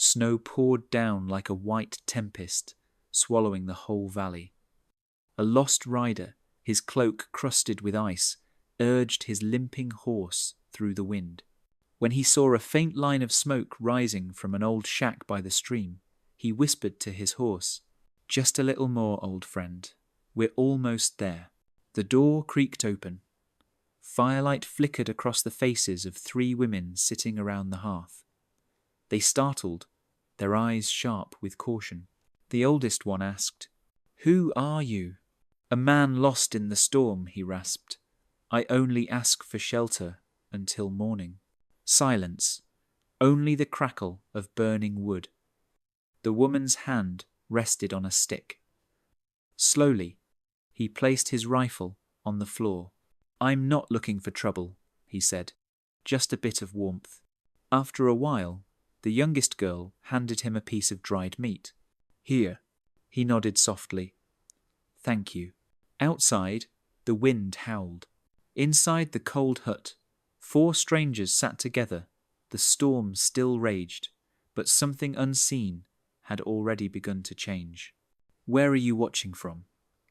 Snow poured down like a white tempest, swallowing the whole valley. A lost rider, his cloak crusted with ice, urged his limping horse through the wind. When he saw a faint line of smoke rising from an old shack by the stream, he whispered to his horse, "Just a little more, old friend. We're almost there." The door creaked open. Firelight flickered across the faces of 3 women sitting around the hearth. They startled, their eyes sharp with caution. The oldest one asked, "Who are you?" "A man lost in the storm," he rasped. "I only ask for shelter until morning." Silence, only the crackle of burning wood. The woman's hand rested on a stick. Slowly, he placed his rifle on the floor. "I'm not looking for trouble," he said, "just a bit of warmth." After a while, the youngest girl handed him a piece of dried meat. "Here." He nodded softly. "Thank you." Outside, the wind howled. Inside the cold hut, 4 strangers sat together. The storm still raged, but something unseen had already begun to change. Where are you watching from?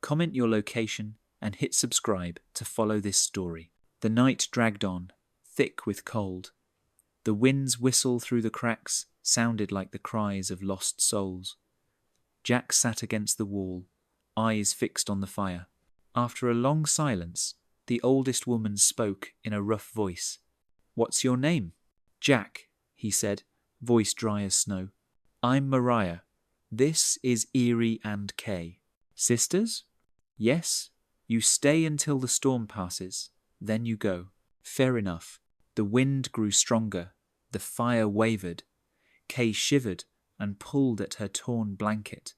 Comment your location and hit subscribe to follow this story. The night dragged on, thick with cold. The wind's whistle through the cracks sounded like the cries of lost souls. Jack sat against the wall, eyes fixed on the fire. After a long silence, the oldest woman spoke in a rough voice. "What's your name?" "Jack," he said, voice dry as snow. "I'm Mariah. This is Erie and Kay." "Sisters?" "Yes. You stay until the storm passes, then you go." "Fair enough." The wind grew stronger. The fire wavered. Kay shivered and pulled at her torn blanket.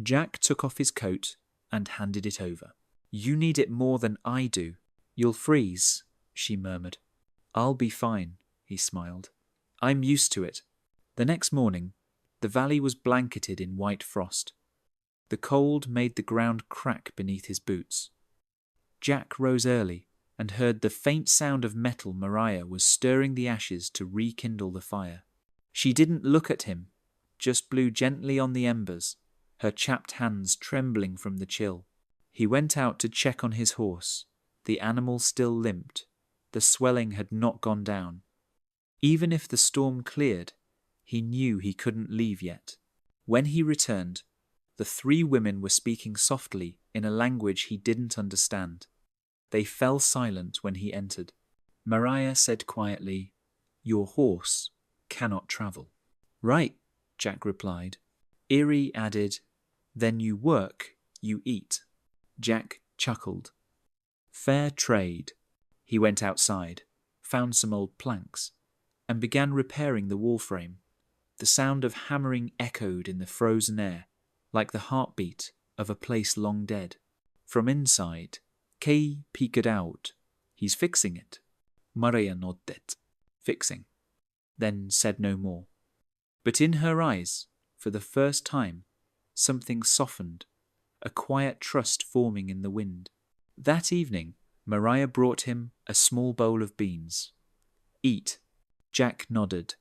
Jack took off his coat and handed it over. "You need it more than I do. You'll freeze," she murmured. "I'll be fine," he smiled. "I'm used to it." The next morning, the valley was blanketed in white frost. The cold made the ground crack beneath his boots. Jack rose early and heard the faint sound of metal. Mariah was stirring the ashes to rekindle the fire. She didn't look at him, just blew gently on the embers, her chapped hands trembling from the chill. He went out to check on his horse. The animal still limped. The swelling had not gone down. Even if the storm cleared, he knew he couldn't leave yet. When he returned, the 3 women were speaking softly in a language he didn't understand. They fell silent when he entered. Mariah said quietly, "Your horse cannot travel." "Right," Jack replied. Erie added, "Then you work, you eat." Jack chuckled. "Fair trade." He went outside, found some old planks, and began repairing the wall frame. The sound of hammering echoed in the frozen air, like the heartbeat of a place long dead. From inside, Kay peeked out. "He's fixing it." Mariah nodded. "Fixing," then said no more. But in her eyes, for the first time, something softened, a quiet trust forming in the wind. That evening, Mariah brought him a small bowl of beans. "Eat." Jack nodded.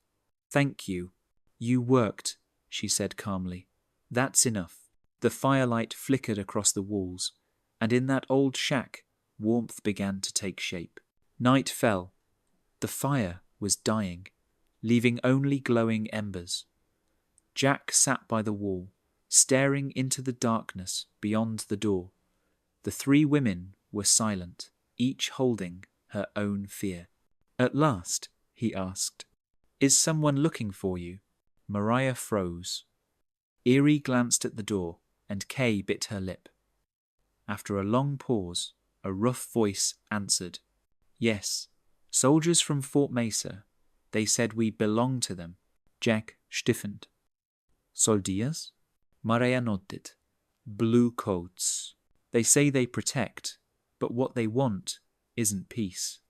"Thank you. You worked," she said calmly. "That's enough." The firelight flickered across the walls, and in that old shack, warmth began to take shape. Night fell. The fire was dying, leaving only glowing embers. Jack sat by the wall, staring into the darkness beyond the door. The 3 women were silent, each holding her own fear. At last, he asked, "Is someone looking for you?" Mariah froze. Erie glanced at the door, and Kay bit her lip. After a long pause, a rough voice answered, "Yes, soldiers from Fort Mesa. They said we belong to them." Jack stiffened. "Soldiers?" Mariah nodded. "Blue coats. They say they protect, but what they want isn't peace."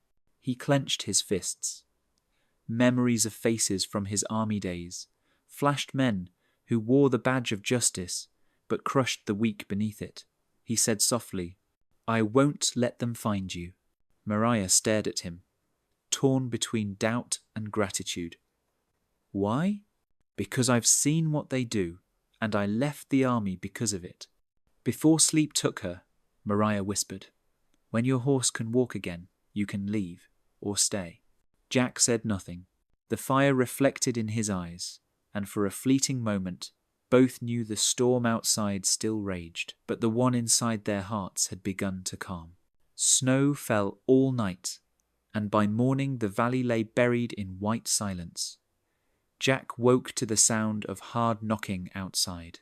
He clenched his fists. Memories of faces from his army days, flashed men who wore the badge of justice but crushed the weak beneath it. He said softly, "I won't let them find you." Mariah stared at him, torn between doubt and gratitude. "Why?" Because I've seen what they do, and I left the army because of it. Before sleep took her, Maria whispered, when your horse can walk again, you can leave, or stay. Jack said nothing. The fire reflected in his eyes, and for a fleeting moment, both knew the storm outside still raged, but the one inside their hearts had begun to calm. Snow fell all night, and by morning the valley lay buried in white silence. Jack woke to the sound of hard knocking outside.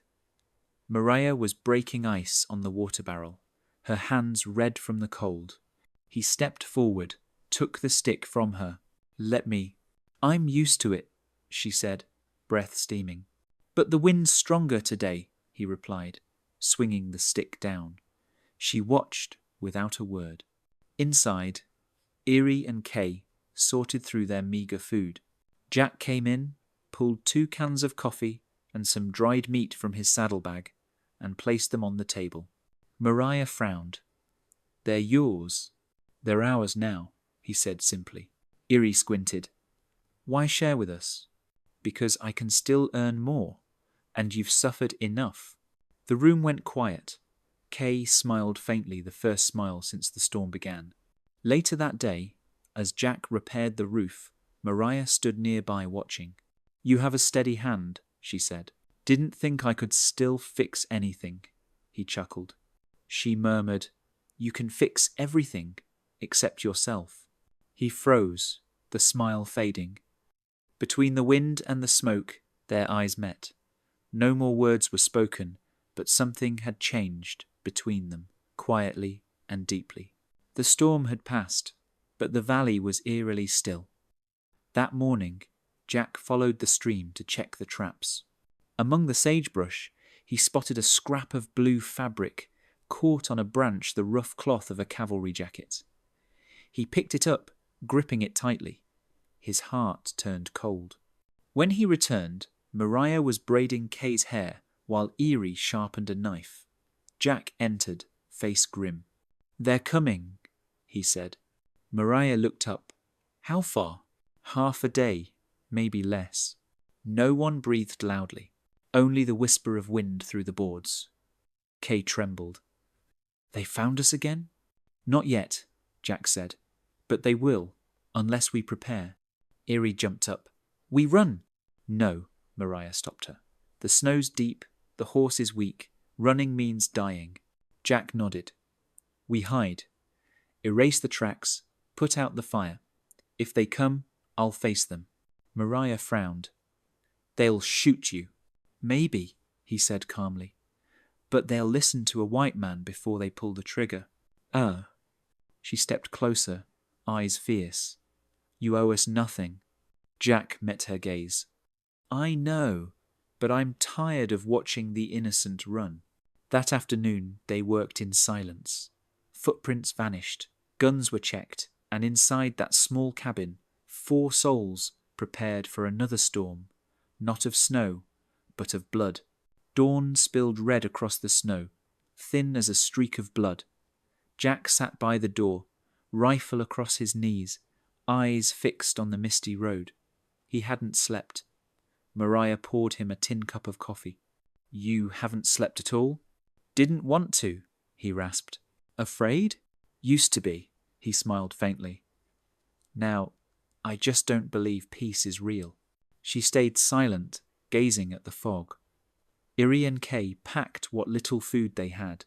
Maria was breaking ice on the water barrel, her hands red from the cold. He stepped forward, took the stick from her. Let me. I'm used to it, she said, breath steaming. But the wind's stronger today, he replied, swinging the stick down. She watched without a word. Inside, Erie and Kay sorted through their meagre food. Jack came in, pulled 2 cans of coffee and some dried meat from his saddlebag, and placed them on the table. Maria frowned. They're yours. They're ours now, he said simply. Erie squinted. Why share with us? Because I can still earn more, and you've suffered enough. The room went quiet. Kay smiled faintly, the first smile since the storm began. Later that day, as Jack repaired the roof, Maria stood nearby watching. You have a steady hand, she said. Didn't think I could still fix anything, he chuckled. She murmured, You can fix everything, except yourself. He froze, the smile fading. Between the wind and the smoke, their eyes met. No more words were spoken, but something had changed between them, quietly and deeply. The storm had passed, but the valley was eerily still. That morning, Jack followed the stream to check the traps. Among the sagebrush, he spotted a scrap of blue fabric caught on a branch, the rough cloth of a cavalry jacket. He picked it up, gripping it tightly. His heart turned cold. When he returned, Maria was braiding Kay's hair while Erie sharpened a knife. Jack entered, face grim. They're coming, he said. Maria looked up. How far? Half a day, maybe less. No one breathed loudly, only the whisper of wind through the boards. Kay trembled. They found us again? Not yet, Jack said, but they will, unless we prepare. Erie jumped up. We run! No, Maria stopped her. The snow's deep, the horse is weak. Running means dying. Jack nodded. We hide. Erase the tracks, put out the fire. If they come, I'll face them. Maria frowned. They'll shoot you. Maybe, he said calmly. But they'll listen to a white man before they pull the trigger. She stepped closer, eyes fierce. You owe us nothing. Jack met her gaze. I know, but I'm tired of watching the innocent run. That afternoon they worked in silence. Footprints vanished, guns were checked, and inside that small cabin, 4 souls prepared for another storm, not of snow, but of blood. Dawn spilled red across the snow, thin as a streak of blood. Jack sat by the door, rifle across his knees, eyes fixed on the misty road. He hadn't slept. Maria poured him a tin cup of coffee. You haven't slept at all? Didn't want to, he rasped. Afraid? Used to be, he smiled faintly. Now, I just don't believe peace is real. She stayed silent, gazing at the fog. Erie and Kay packed what little food they had,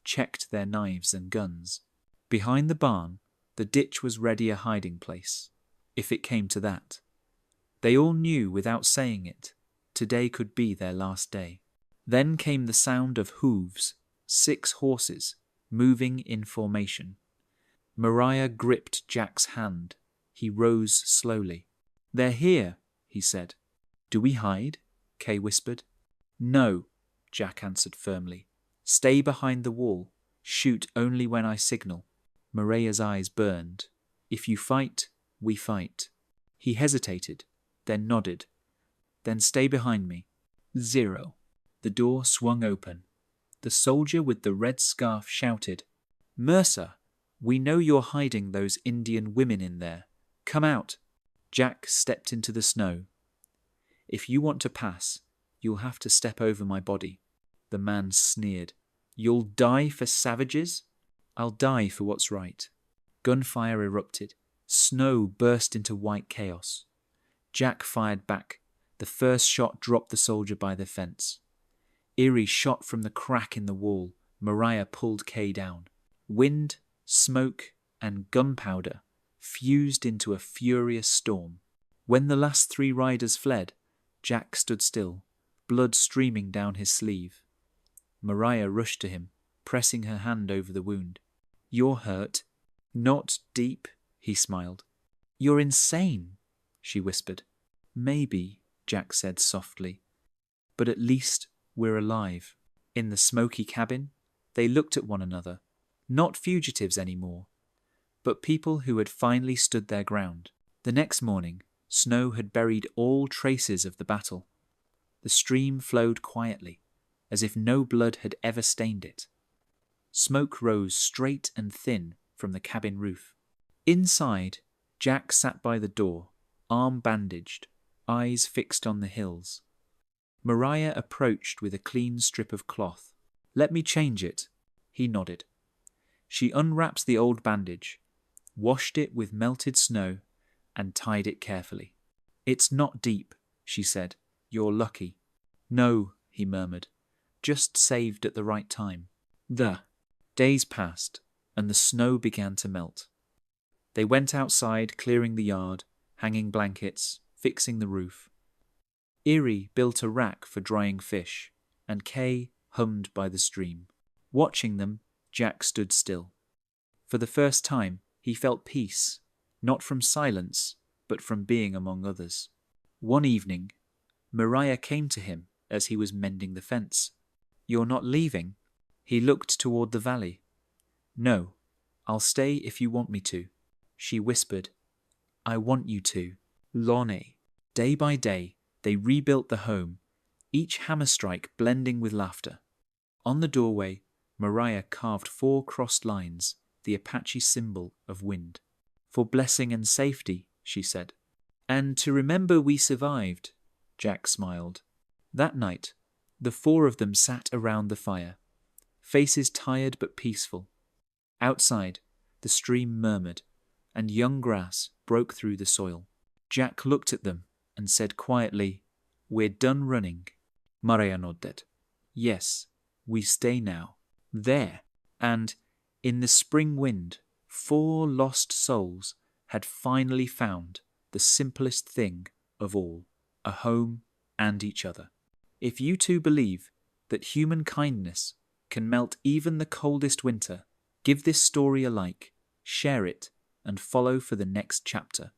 checked their knives and guns. Behind the barn, the ditch was ready a hiding place, if it came to that. They all knew without saying it, today could be their last day. Then came the sound of hooves, 6 horses, moving in formation. Maria gripped Jack's hand. He rose slowly. They're here, he said. Do we hide? Kay whispered. No, Jack answered firmly. Stay behind the wall. Shoot only when I signal. Maria's eyes burned. If you fight, we fight. He hesitated, then nodded. Then stay behind me. 0. The door swung open. The soldier with the red scarf shouted, Mercer, we know you're hiding those Indian women in there. Come out. Jack stepped into the snow. If you want to pass, you'll have to step over my body." The man sneered. "You'll die for savages?" "I'll die for what's right." Gunfire erupted. Snow burst into white chaos. Jack fired back. The first shot dropped the soldier by the fence. Eerie shot from the crack in the wall. Mariah pulled Kay down. Wind, smoke, and gunpowder fused into a furious storm. When the last 3 riders fled, Jack stood still, blood streaming down his sleeve. Mariah rushed to him, pressing her hand over the wound. "You're hurt." "Not deep," he smiled. "You're insane," she whispered. "Maybe," Jack said softly, "but at least we're alive." In the smoky cabin, they looked at one another, not fugitives anymore, but people who had finally stood their ground. The next morning, snow had buried all traces of the battle. The stream flowed quietly, as if no blood had ever stained it. Smoke rose straight and thin from the cabin roof. Inside, Jack sat by the door, arm bandaged, eyes fixed on the hills. Mariah approached with a clean strip of cloth. "Let me change it." He nodded. She unwrapped the old bandage, washed it with melted snow, and tied it carefully. "It's not deep," she said. "You're lucky." "No," he murmured, "just saved at the right time." Days passed, and the snow began to melt. They went outside, clearing the yard, hanging blankets, fixing the roof. Eerie built a rack for drying fish, and Kay hummed by the stream. Watching them, Jack stood still. For the first time, he felt peace, not from silence, but from being among others. One evening, Mariah came to him as he was mending the fence. "You're not leaving?" He looked toward the valley. "No, I'll stay if you want me to." She whispered, "I want you to." Lawmen. Day by day, they rebuilt the home, each hammer strike blending with laughter. On the doorway, Mariah carved 4 crossed lines, the Apache symbol of wind. "For blessing and safety," she said. "And to remember we survived," Jack smiled. That night, the 4 of them sat around the fire, faces tired but peaceful. Outside, the stream murmured, and young grass broke through the soil. Jack looked at them and said quietly, "We're done running." Mariah nodded. "Yes, we stay now." There, and in the spring wind, 4 lost souls had finally found the simplest thing of all, a home and each other. If you too believe that human kindness can melt even the coldest winter, give this story a like, share it, and follow for the next chapter.